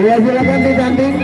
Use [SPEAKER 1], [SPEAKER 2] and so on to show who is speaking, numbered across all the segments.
[SPEAKER 1] Iya silakan ditanding.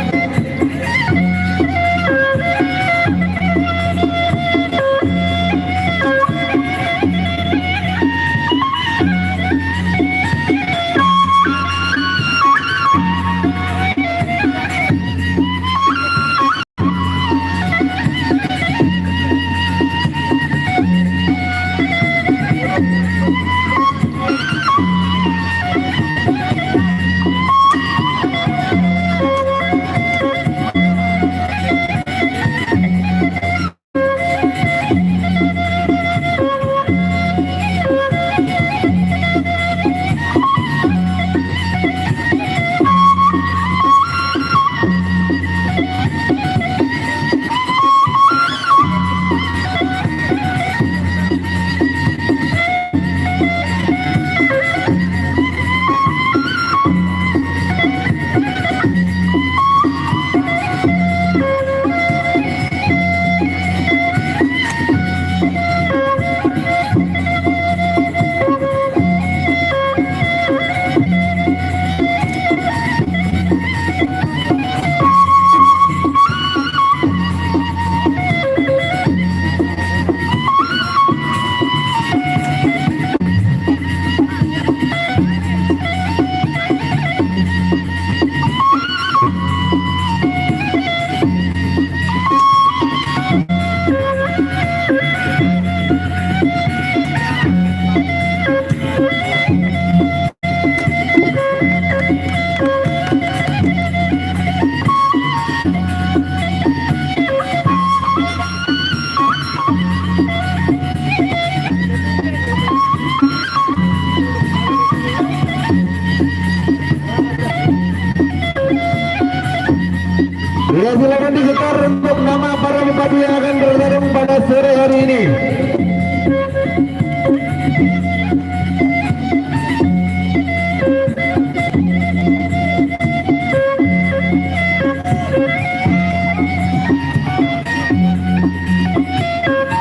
[SPEAKER 1] Ya silakan disetor untuk nama para bupati yang akan bertarung pada sore hari ini.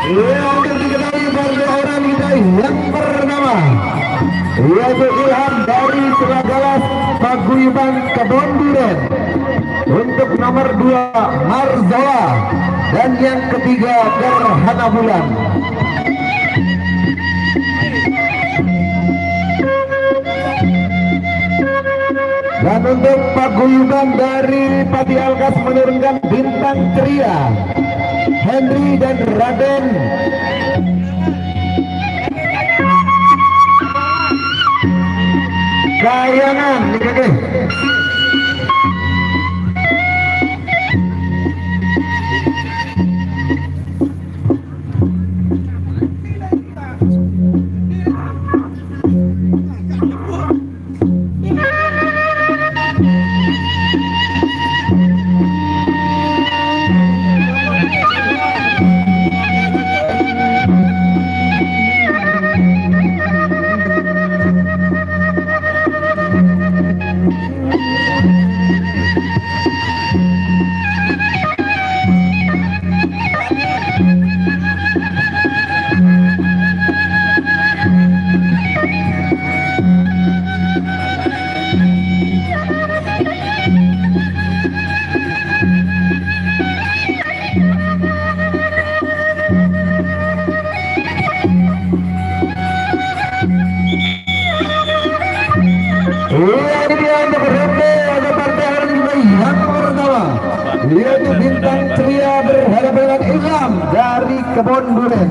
[SPEAKER 1] Ya, untuk diketahui partai orang kita yang pertama yaitu Ilham dari Selagalas Paguyuban Kebon Duren. Untuk nomor 2 Marzawa dan yang ketiga Gerhana Bulan. Dan untuk paguyuban dari Pati Alkas menurunkan bintang ceria Henry dan Raden Kayangan. Yaitu bintang ceria berhadapan dengan Ilham dari Kebon Duren.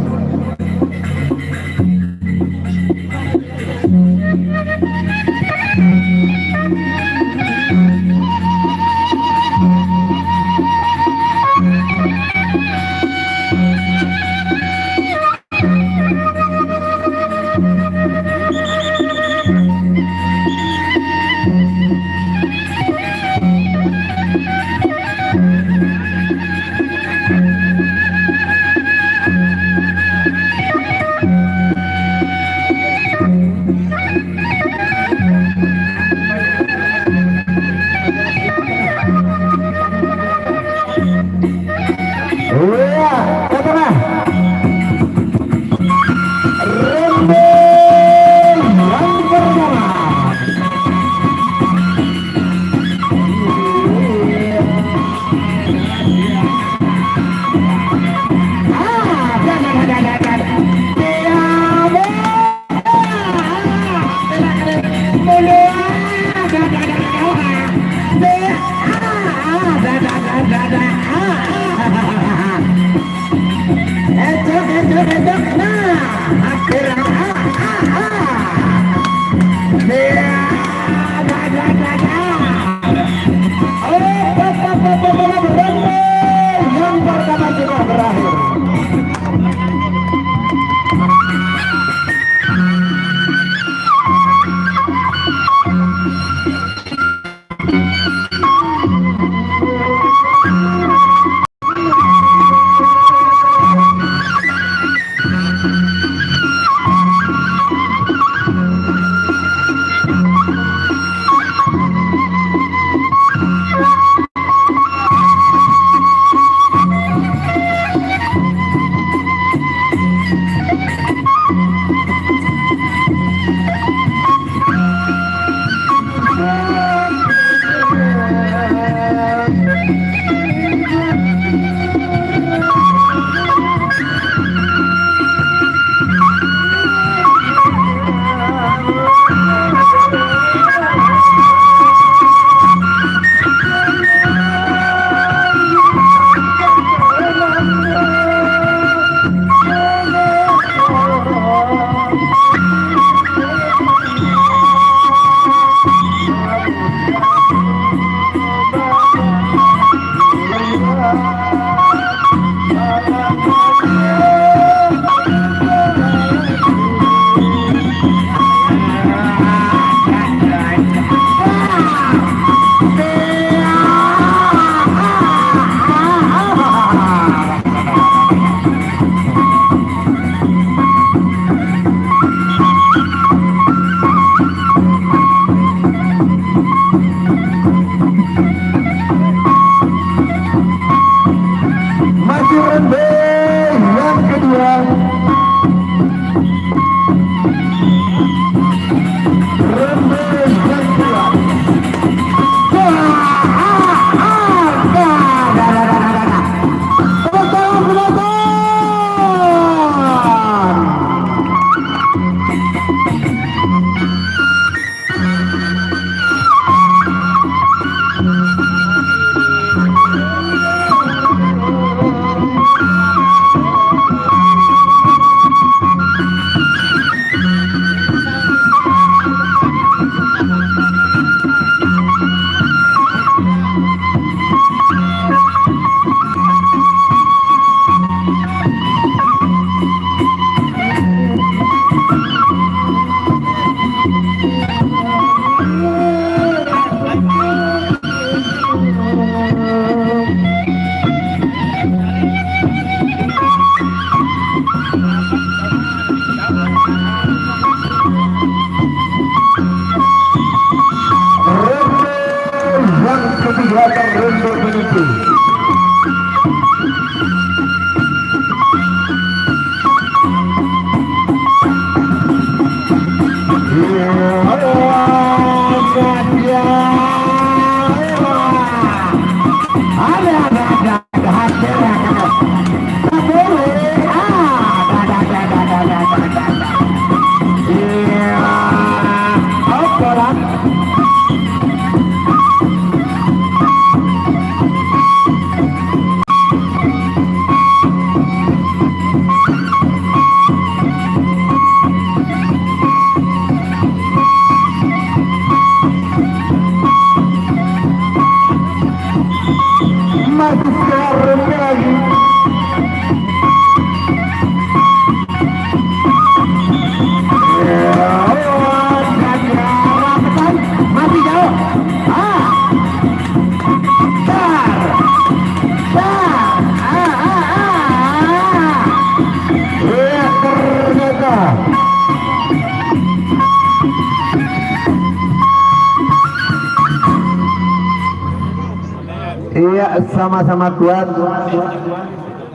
[SPEAKER 1] Iya, sama-sama kuat.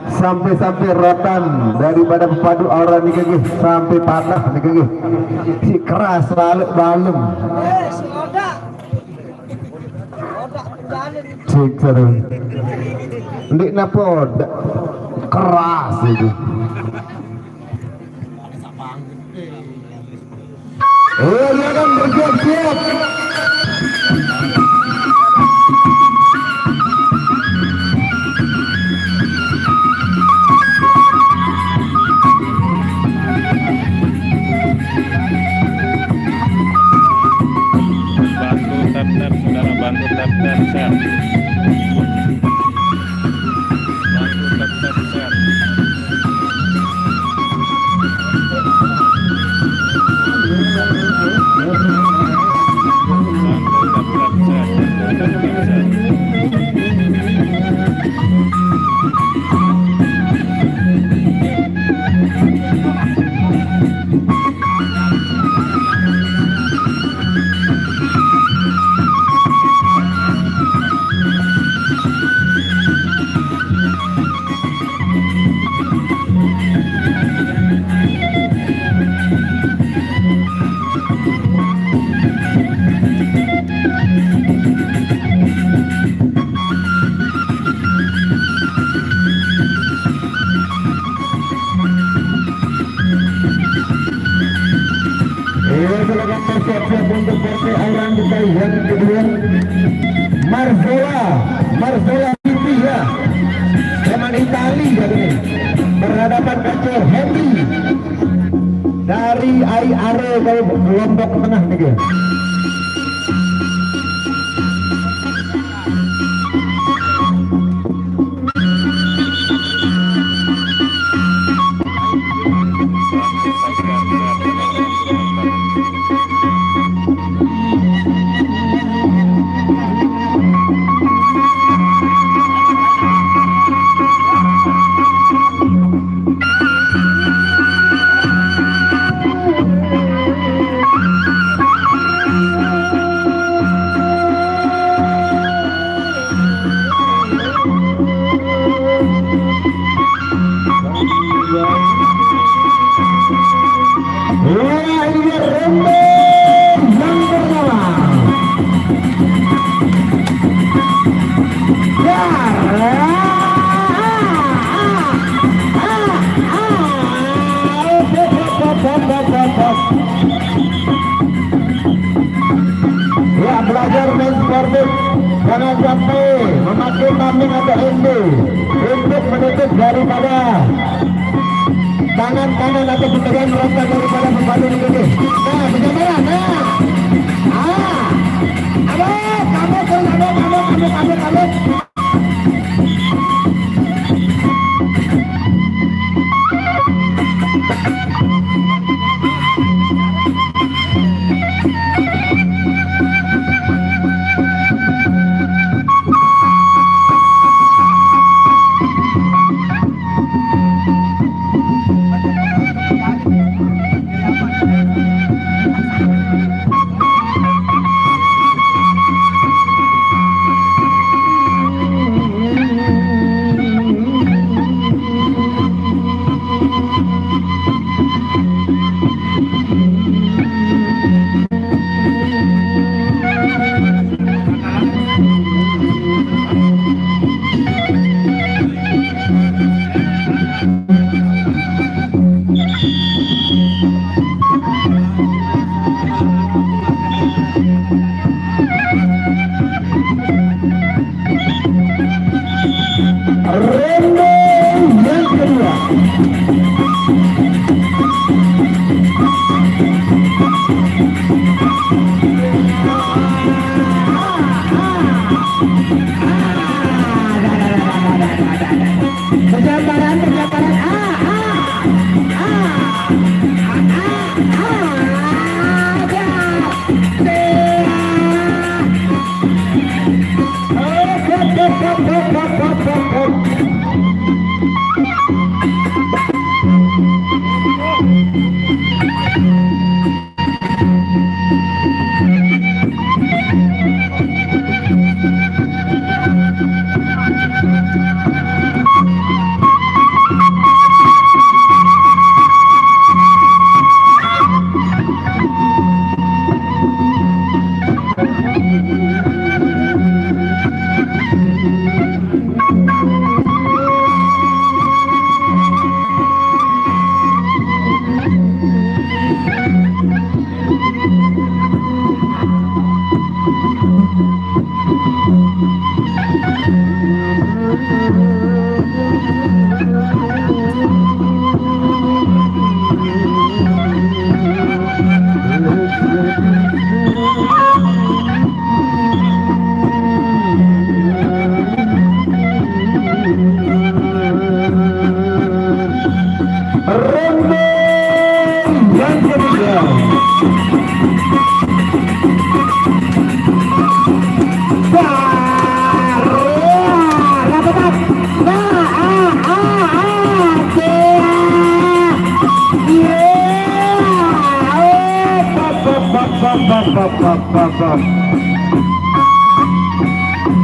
[SPEAKER 1] Sampai-sampai rotan daripada pepadu orang nih gigi sampai patah nih gigi. Si keras balik balem. Cek terus. Ndik napa keras itu. Ya kan bersiap-siap.
[SPEAKER 2] Bantu tap share. Silakan bersiap-siap untuk partai orang kita yang kedua. Marcella Pipi ya, teman Itali katanya, berhadapan dengan Henry dari Are dari Lombok Tengah nih. Ya, belajar main sportif, jangan sampai memakai tameng atau endo untuk menutup daripada tangan kanan atau pegangan rotan daripada pembantu ini. Nah, berjamaah, kamu.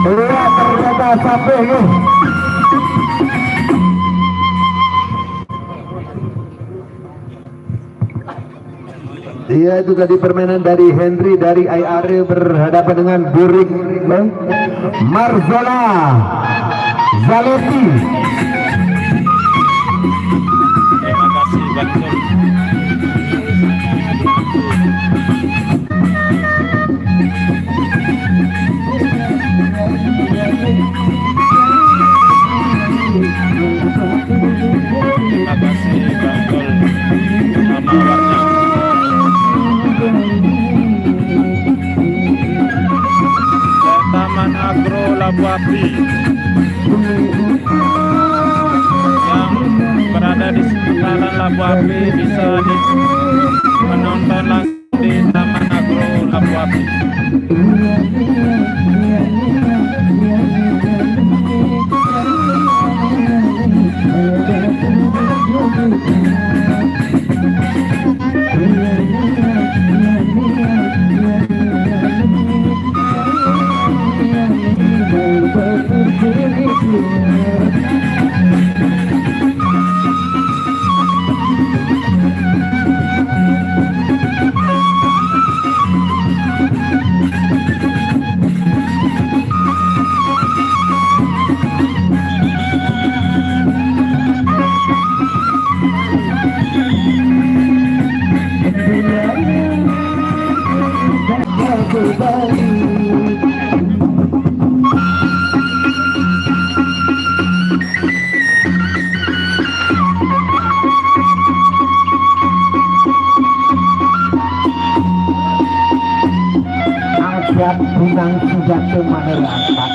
[SPEAKER 1] Iya, ternyata sampai nih. Iya, itu tadi permainan dari Henry dari IRE berhadapan dengan Burik Marzola Zaletti.
[SPEAKER 3] Terima kasih Bang. Terima kasih Bang Gol. Taman Agro Labu Api yang berada di sekitaran Labu Api bisa menonton langsung di Taman Agro Labu Api.
[SPEAKER 2] Angkat bunang sudah kemana angkat.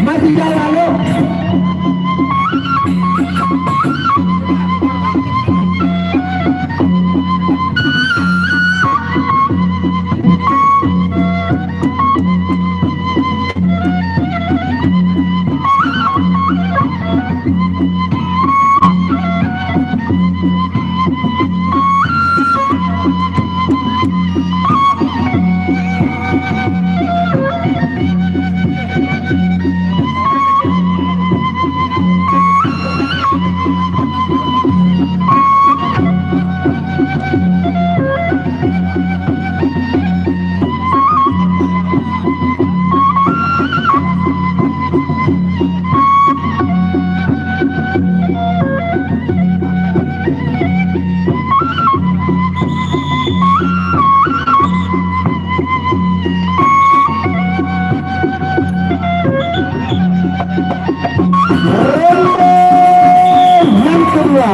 [SPEAKER 1] Masih jalan lo. Yang kedua.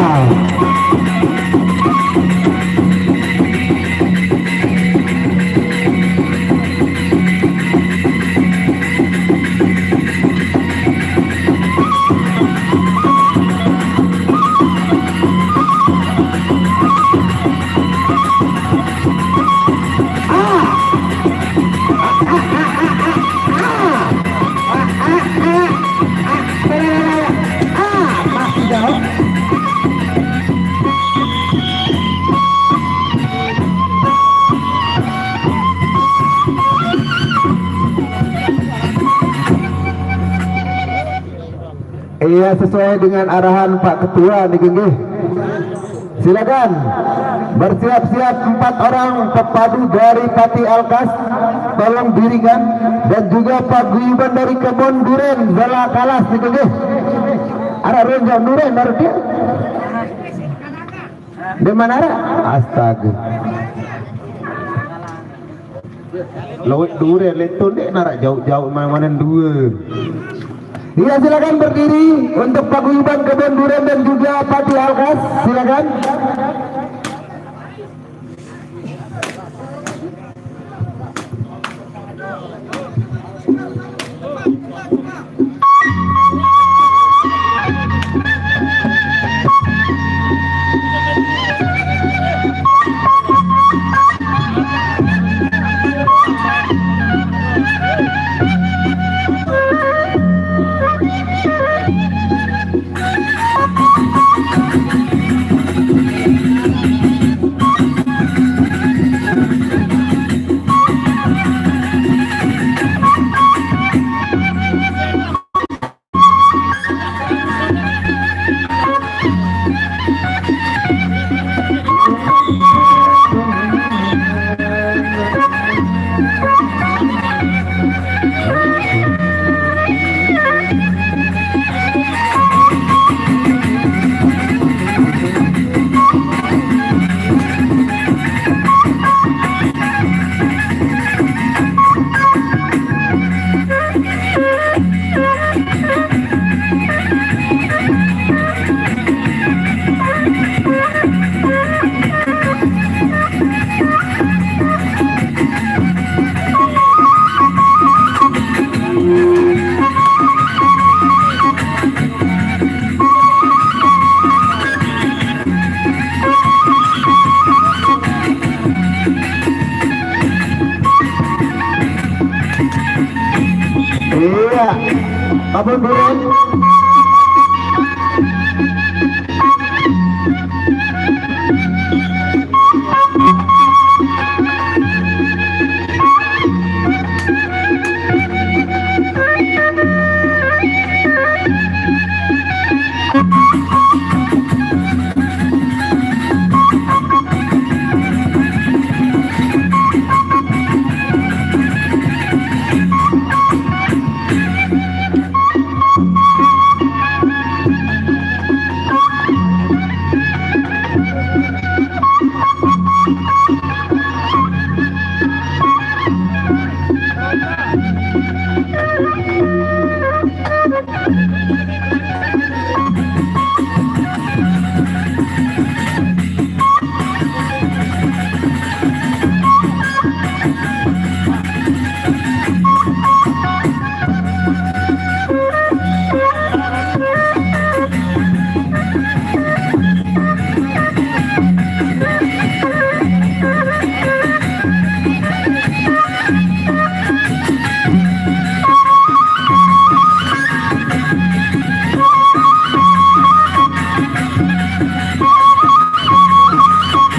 [SPEAKER 1] Masih jauh. Iya, sesuai dengan arahan Pak Ketua nih Gengge. Silakan bersiap-siap 4 orang pepadu dari Pati Alkas, tolong dirikan, dan juga Pak Guyuban dari Kebon Duren Zala Kalas nih Gengge. Ada Renjau Duren dari dia. Di mana ada? Astaga.
[SPEAKER 2] Lawit dure lentun dek narak jauh-jauh mana dua.
[SPEAKER 1] Iya, silakan berdiri untuk paguyuban Kebon Duren dan juga Pati Alkas, silakan. Iya, Kebon Duren.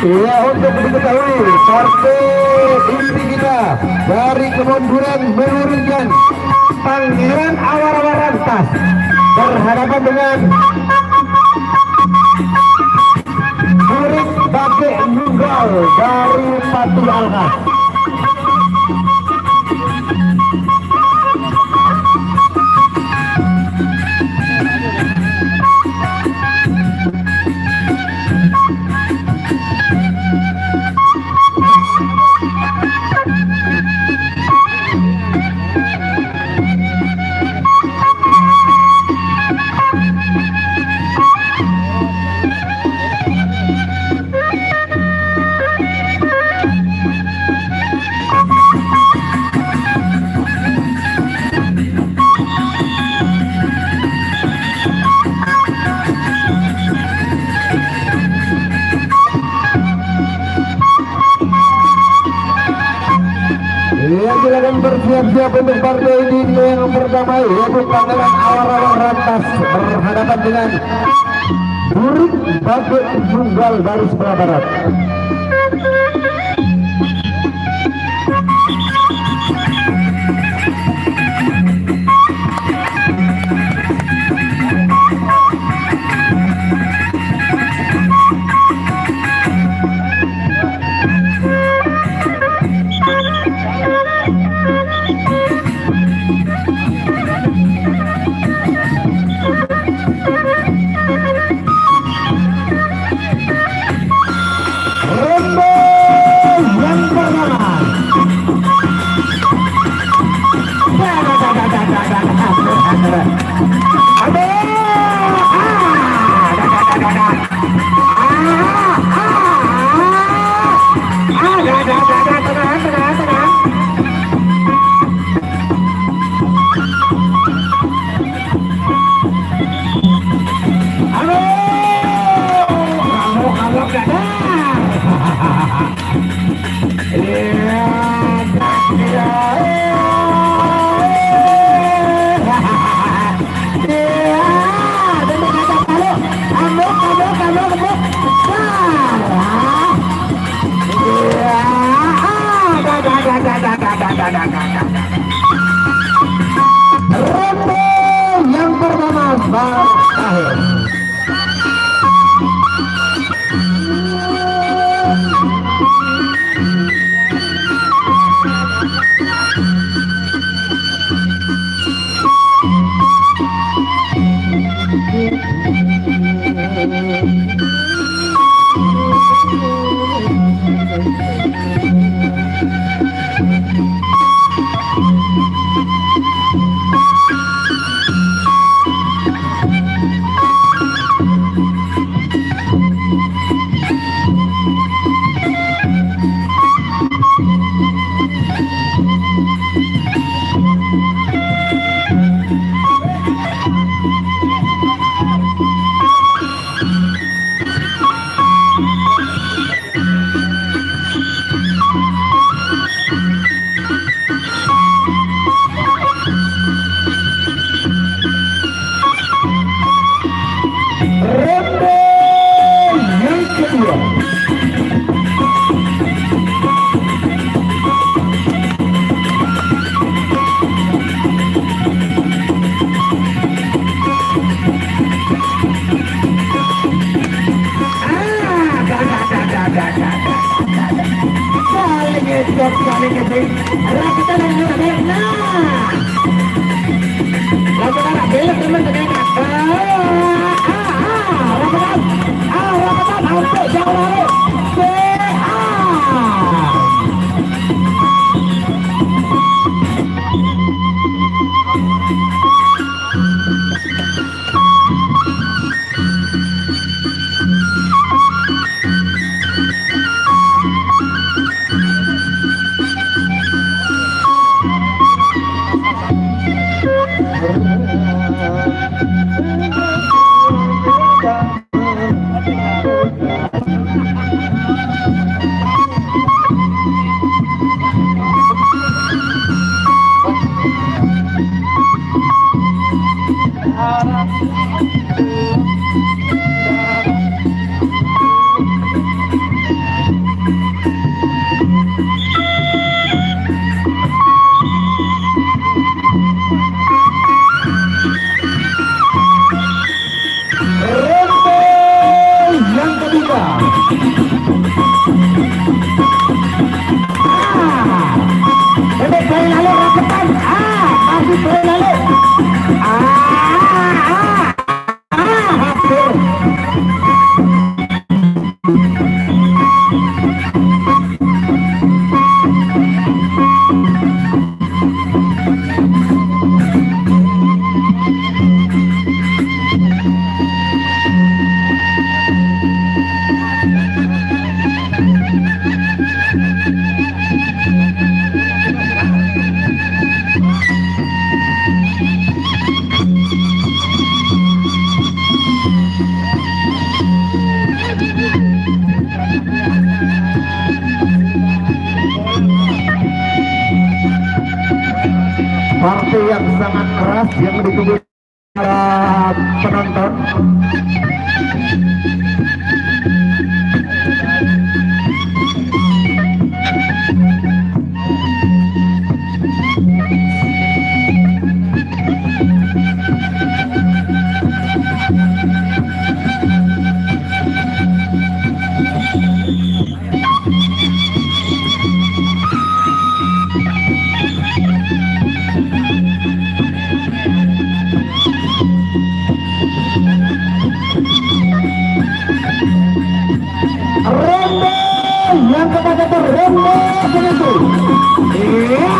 [SPEAKER 1] Iya, untuk diketahui partai inti kita dari Kebon Duren menurunkan Pangeran Awar-Awar Rantas berhadapan dengan Murid Bake Nunggal dari Pati Alkas. Iya, silakan bersiap-siap untuk partai ini yang pertama, yaitu Pangeran Awar-Awar Rantas berhadapan dengan Murid Bake Nunggal dari sebelah barat. Rembo Ronde yang pertama berakhir. Ronde yang kedua. Partai yang sangat keras yang ditunggu para penonton. Ronde yang kepada ronde begitu. Iya,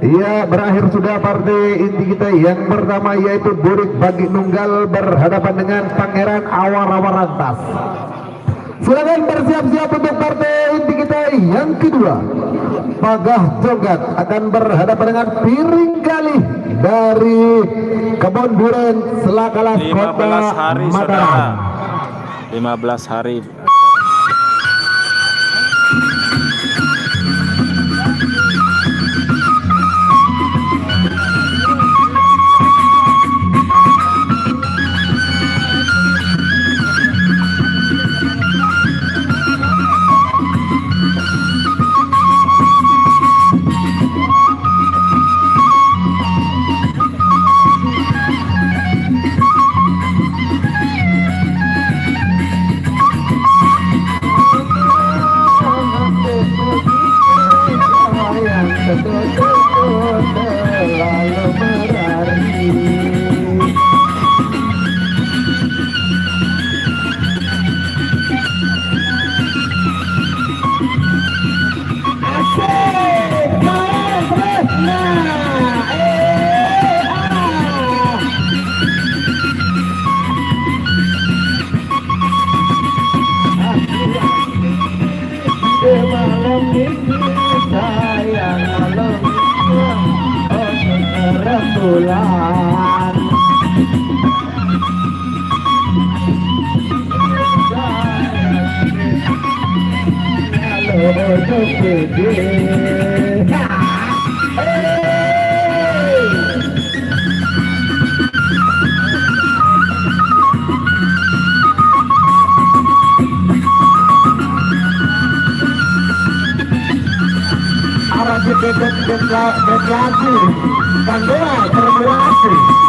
[SPEAKER 1] Iya, berakhir sudah partai inti kita yang pertama, yaitu Burik Bagi Nunggal berhadapan dengan Pangeran Awar-Awar Rantas. Silakan bersiap-siap untuk partai inti kita yang kedua. Pagah Jogat akan berhadapan dengan Piring Kali dari Kebon Duren Selakalas
[SPEAKER 3] 15
[SPEAKER 1] Kota
[SPEAKER 3] hari
[SPEAKER 1] Mataram.
[SPEAKER 3] saudara, 15 hari.
[SPEAKER 1] lagi Kandela termelati.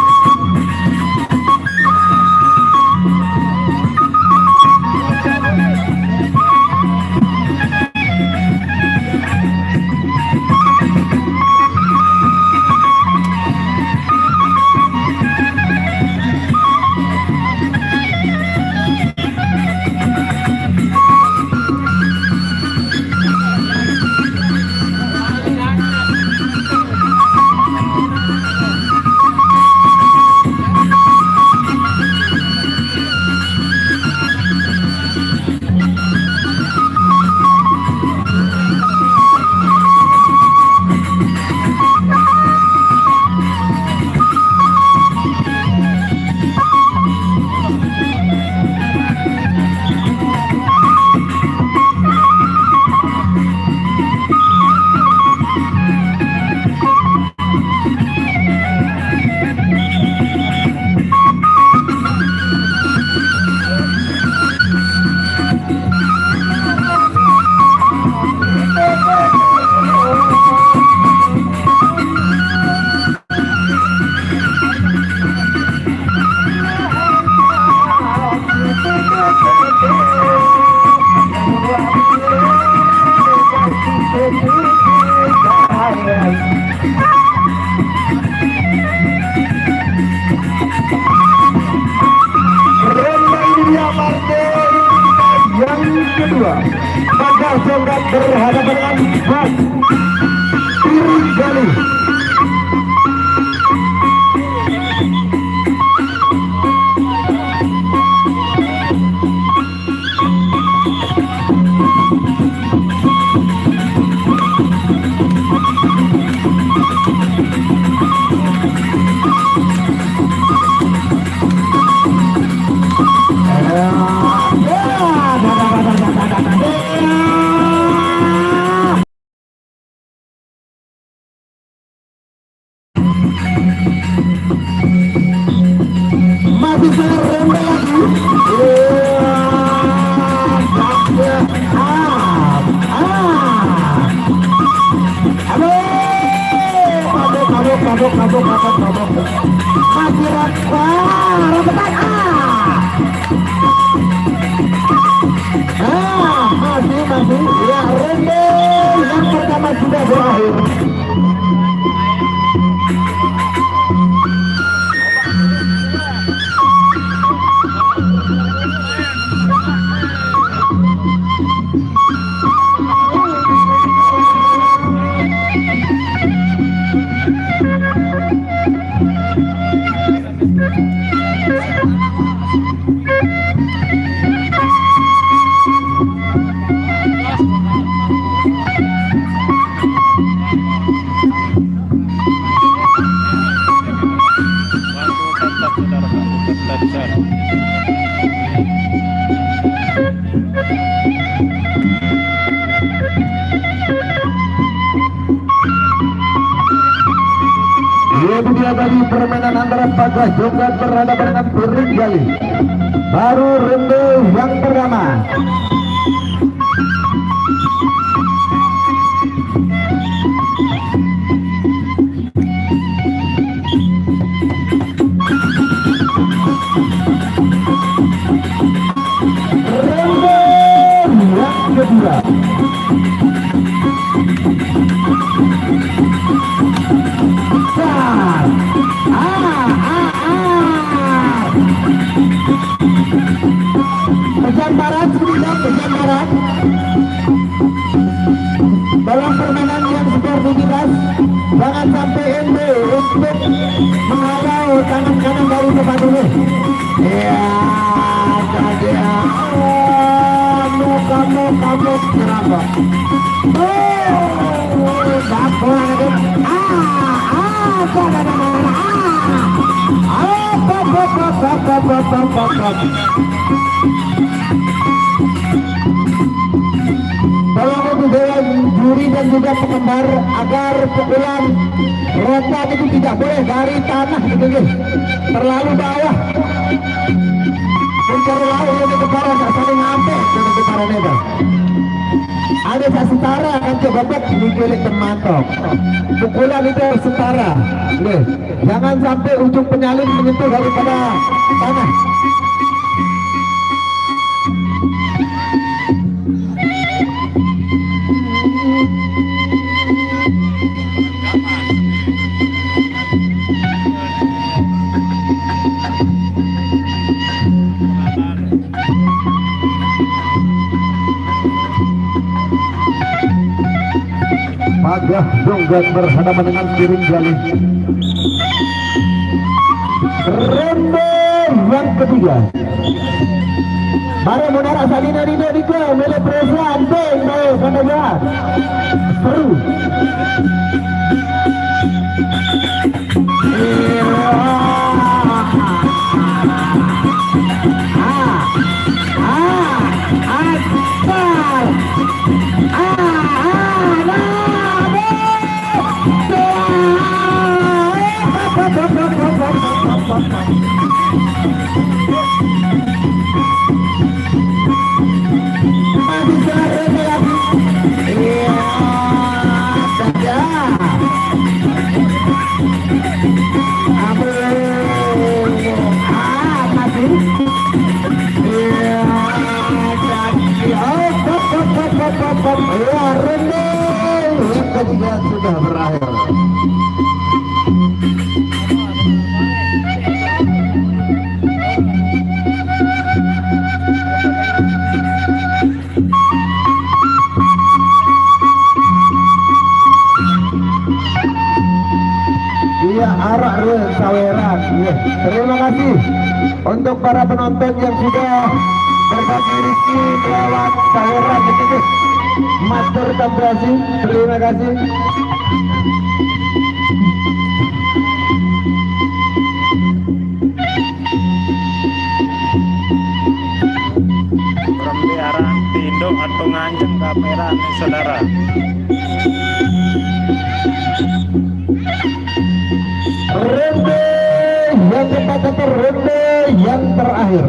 [SPEAKER 1] Kedua, Pagar Songgat berhadapan dengan Mas Piring Gali. Masih serembe lagi. Kabuk. Masih rebutan. Masih. Ya, ronde yang pertama sudah berakhir.
[SPEAKER 3] saudara peserta di sana.
[SPEAKER 1] Itu dia tadi permainan antara Pagah Jogat berhadapan dengan Piring Gali. Baru ronde yang pertama. Ronde yang kedua. Pesan barat, pesan barat. Dalam permainan yang sportivitas, jangan sampai ende untuk menghalau tangan kanan dari depan ini. Ya, saja. Kamu kenapa? Tolong itu dewan juri dan juga penggemar agar pukulan rotan itu tidak boleh dari tanah gitu, terlalu bawah. Mencari laut yang kebaran tak saling ngampe dengan kebaran itu. Ada tak setara akan coba buat mikirin termantok. Pukulan itu harus setara. Jangan sampai ujung penyalin menyentuh daripada tanah. Pagah Jogat berhadapan dengan Piring Gali. Ronde yang ketiga. Mari menara salina dino diko mele perasaan beng mau pandaga. Seru. Sudah berakhir. Iya, arah saweran. Terima kasih untuk para penonton yang sudah berbagi rezeki lewat saweran itu. Matur kasih, terima kasih.
[SPEAKER 3] Pemeliharaan tinduk atau nganjeng kamera nih saudara.
[SPEAKER 1] Ronde yang keempat, ronde yang terakhir.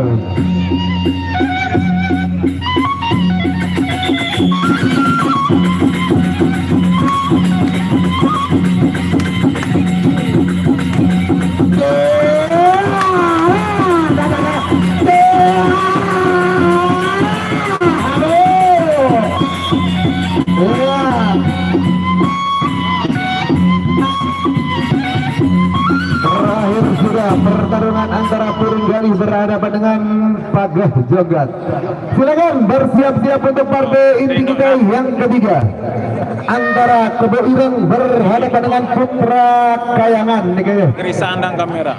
[SPEAKER 1] Terakhir sudah pertarungan antara Piring Gali berhadapan dengan Pagah Jogat. Silakan bersiap-siap untuk partai inti kita yang ketiga antara Kebo Ireng berhadapan dengan Putra Kayangan.
[SPEAKER 3] Kiri sandang kamera.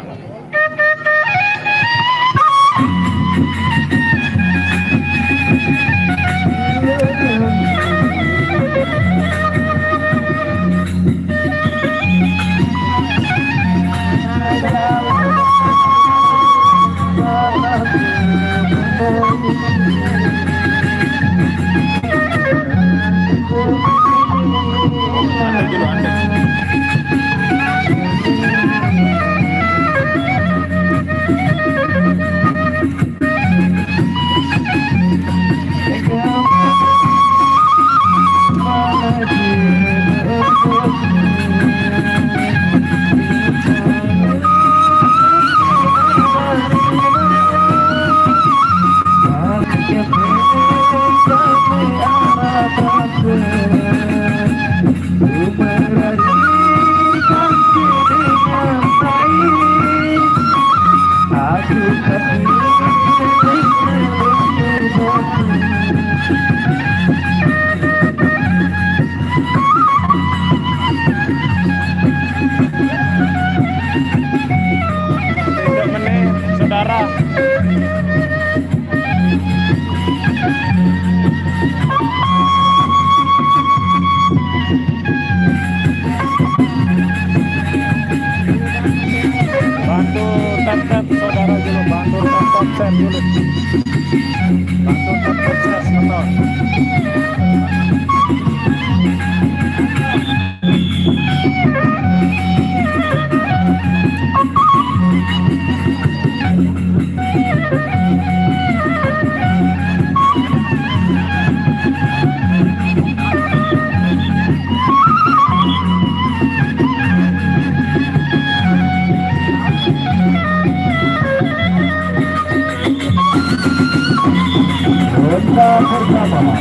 [SPEAKER 3] menit, saudara. Bantu tap-tap saudara dulu, bantu tap-tap share dulu. Bantu tap-tap share motor.
[SPEAKER 2] Ronda pertama.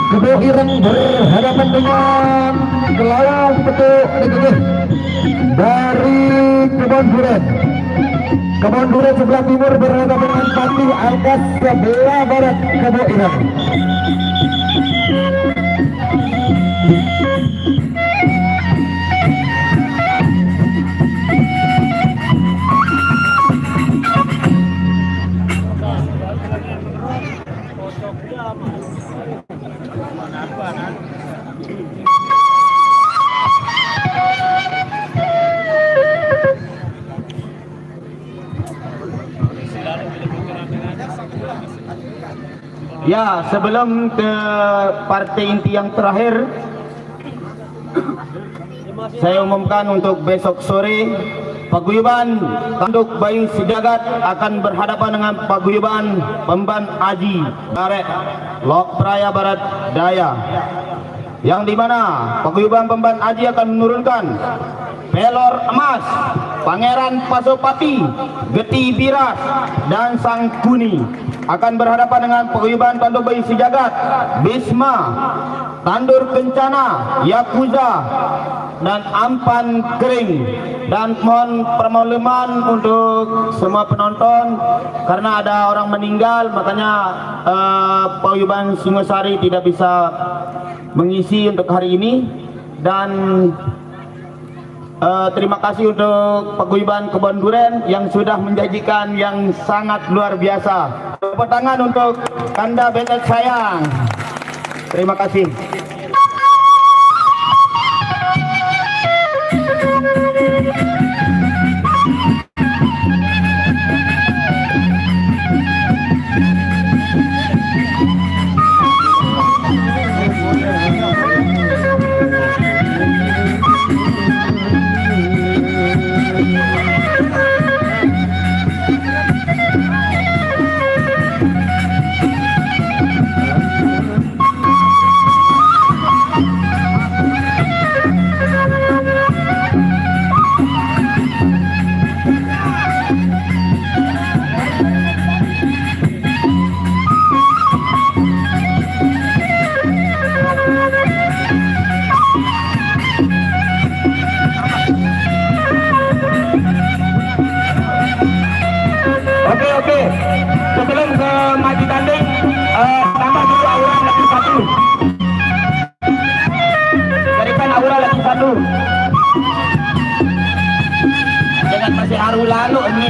[SPEAKER 2] Kedua Ireng berhadapan dengan Kelayang Petuk dari Kebon Duren. Kebon Duren sebelah timur berhadapan dengan Patih Alkas sebelah barat Kedua Ireng.
[SPEAKER 1] Ya, sebelum ke partai inti yang terakhir, saya umumkan untuk besok sore Paguyuban Tanduk Bayu Sejagat akan berhadapan dengan Paguyuban Pemban Aji Baret Lok Praya Barat Daya.
[SPEAKER 2] yang dimana paguyuban Pemban Aji akan menurunkan pelor emas Pangeran Pasopati, Geti Biras, dan Sang Kuni akan berhadapan dengan paguyuban Tandur Bayi Sejagat, Bisma, Tandur Kencana, Yakuza, dan Ampan Kering. Dan mohon permakluman untuk semua penonton karena ada orang meninggal, makanya paguyuban Singosari tidak bisa mengisi untuk hari ini. Dan terima kasih untuk paguyuban Kebon Duren yang sudah menjanjikan yang sangat luar biasa. Tepuk tangan untuk Kanda Betet sayang. Terima kasih. Oke. Sebelum ke maju tanding, tambah dulu aura lagi satu. Berikan aura lagi satu. Jangan masih haru lalu ini.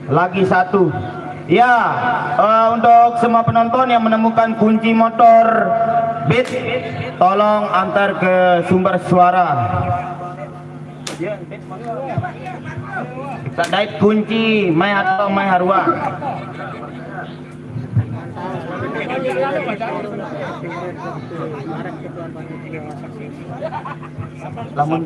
[SPEAKER 2] Lagi satu. Ya, untuk semua penonton yang menemukan kunci motor Beat, tolong antar ke sumber suara. Kita dait kunci Mai atau Mai Harwa. Lamun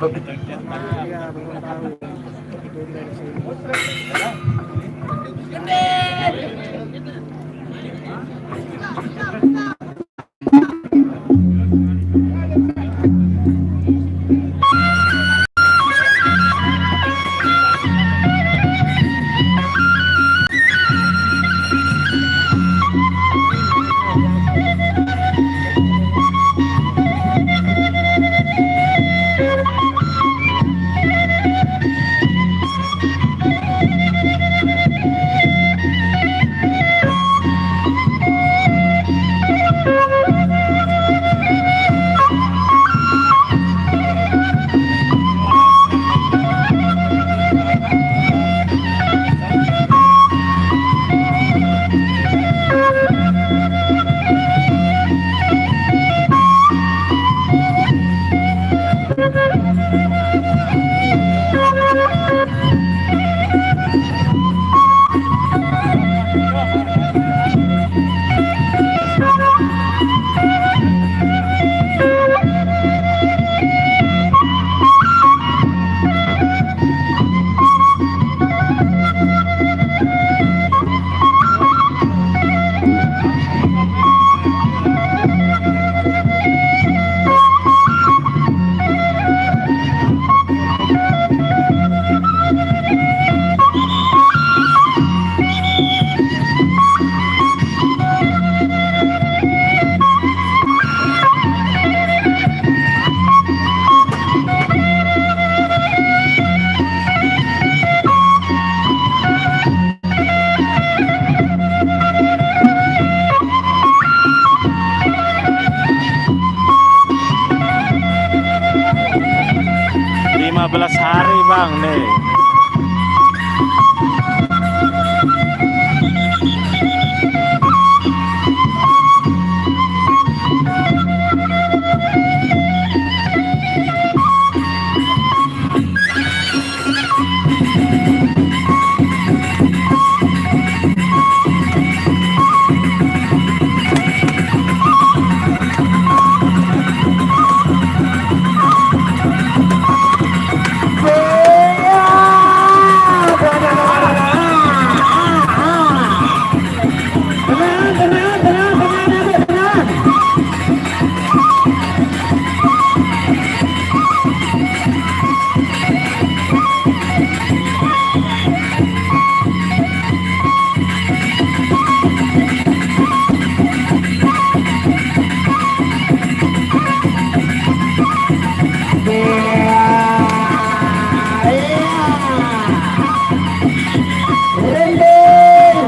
[SPEAKER 1] Ronde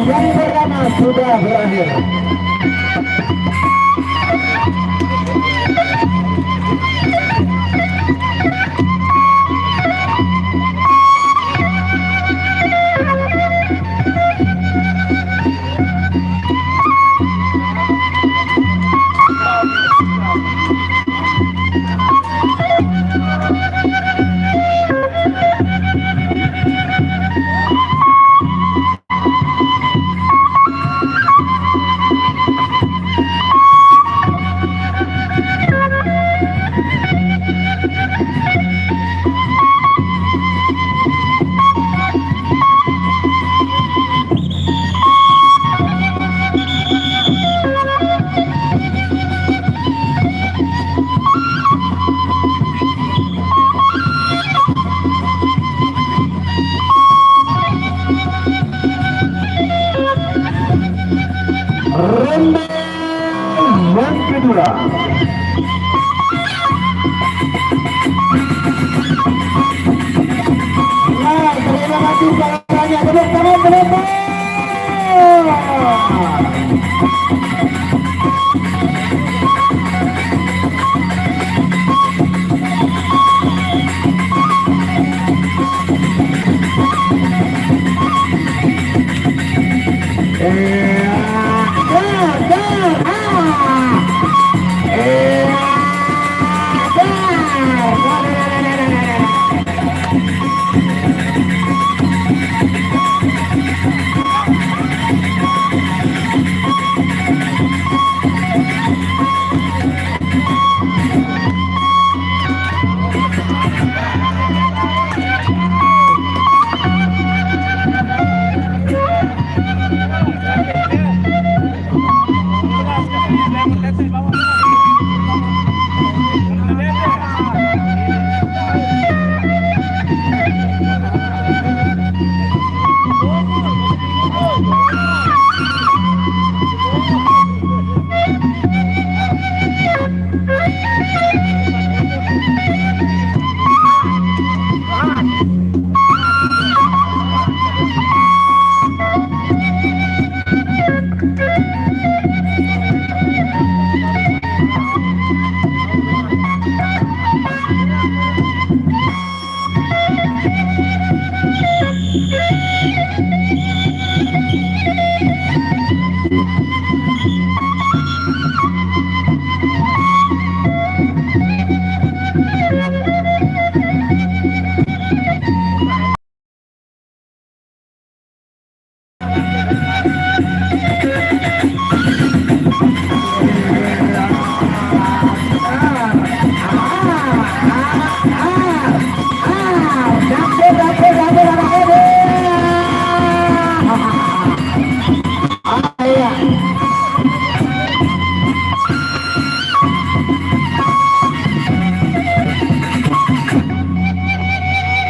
[SPEAKER 1] yang pertama sudah berakhir. Ronde yang kedua. Nah, terima kasih banyak. Tepuk tangan, tepuk.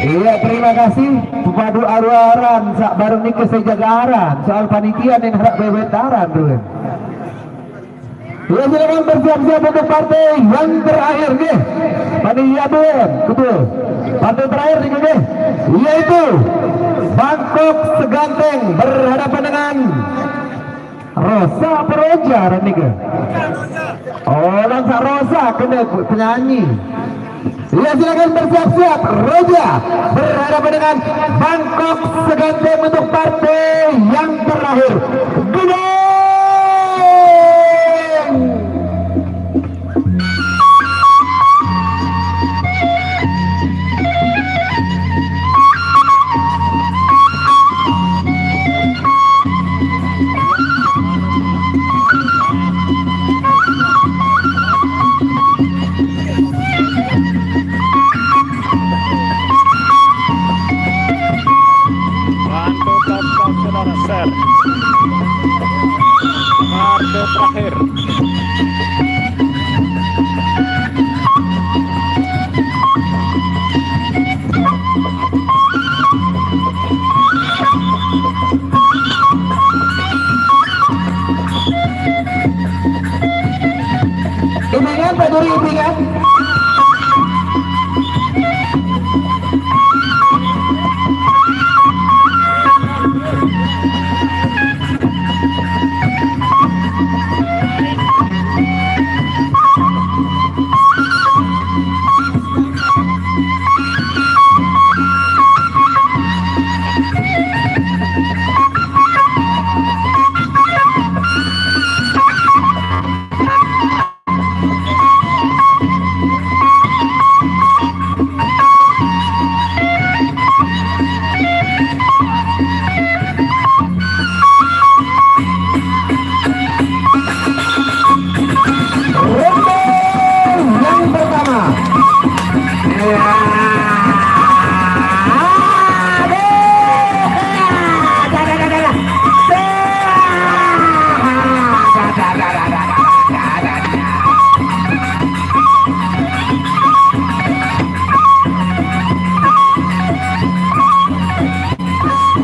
[SPEAKER 1] Iya, terima kasih Padu Arwaran sak bareng niki sejagaran soal panitia dan harap bebetaran dulu. Ya, silakan bersiap-siap untuk partai yang terakhir nih. Panitia tuh, betul. Partai terakhir nih nih, yaitu Bangkok Seganteng berhadapan dengan Rosa Peroja nih ke. Oh, Rosa Rosa kena penyanyi. Ya, silakan bersiap-siap. Roja berhadapan dengan Bangkok Seganteng untuk partai yang terakhir. Gede.
[SPEAKER 3] Kartu terakhir.
[SPEAKER 1] juri tingkat.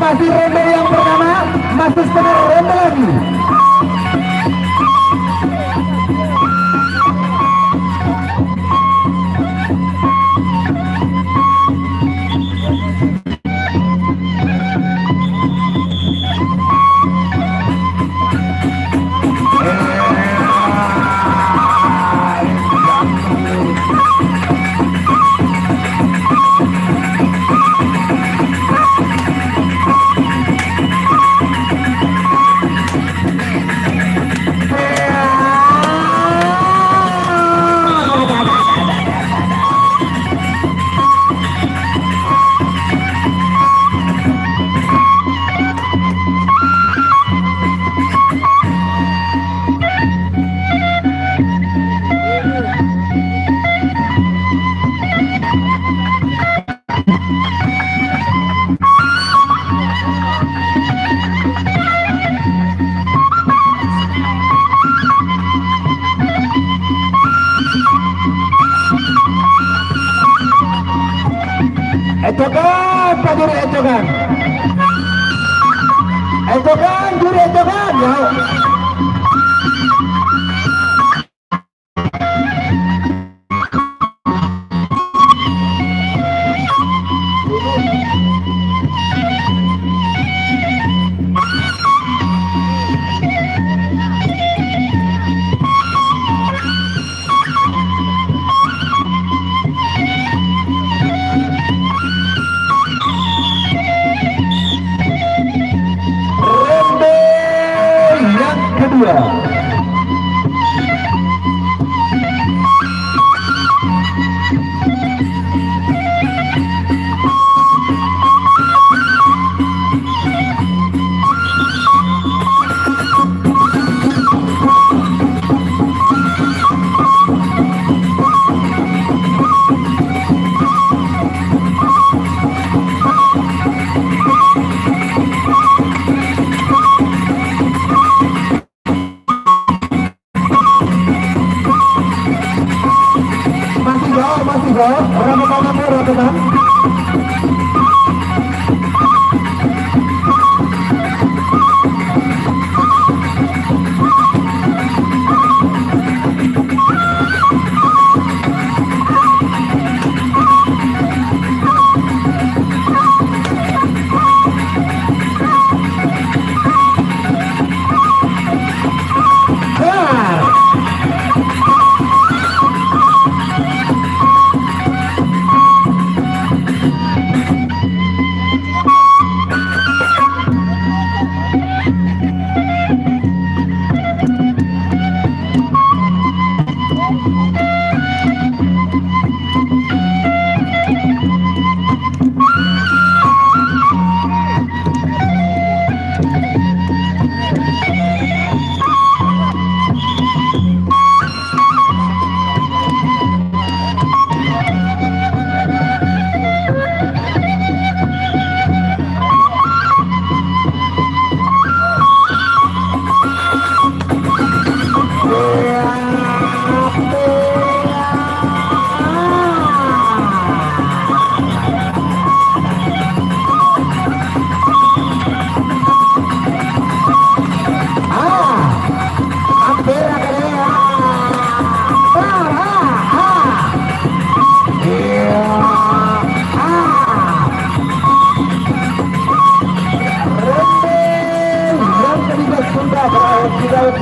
[SPEAKER 1] Masih ronde yang pertama, masih setengah ronde lagi. Ecokan, Pak Juri ecokan. Ecokan, Juri ecokan. Ya. Ronde yang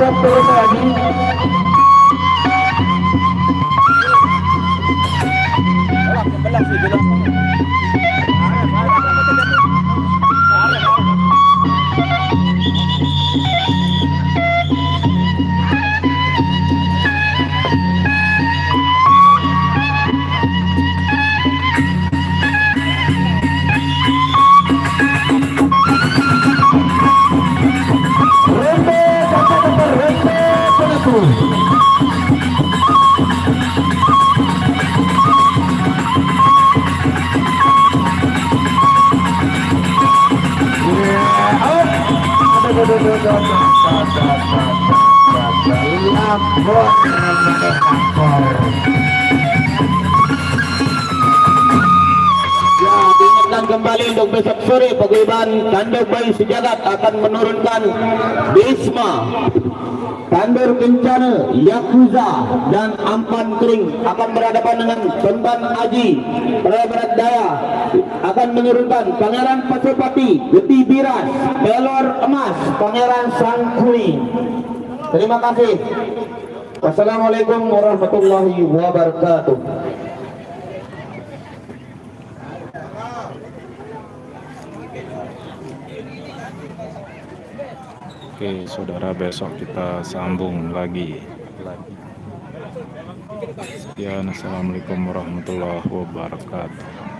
[SPEAKER 1] satu lagi. Rende kakak nomor Rende Penaku.
[SPEAKER 2] Ya, diingatkan kembali untuk besok sore paguyuban Tandur Bayi Sejagat akan menurunkan Bisma, Tandur Kencana, Yakuza, dan Ampan Kering akan berhadapan dengan Pemban Aji, Praja Barat Daya akan menurunkan Pangeran Pasopati, Geti Biras, Pelor Emas, Pangeran Sangkuni. Terima kasih. Wassalamualaikum warahmatullahi wabarakatuh.
[SPEAKER 3] Oke, saudara, besok kita sambung lagi. Sekian, assalamualaikum warahmatullahi wabarakatuh.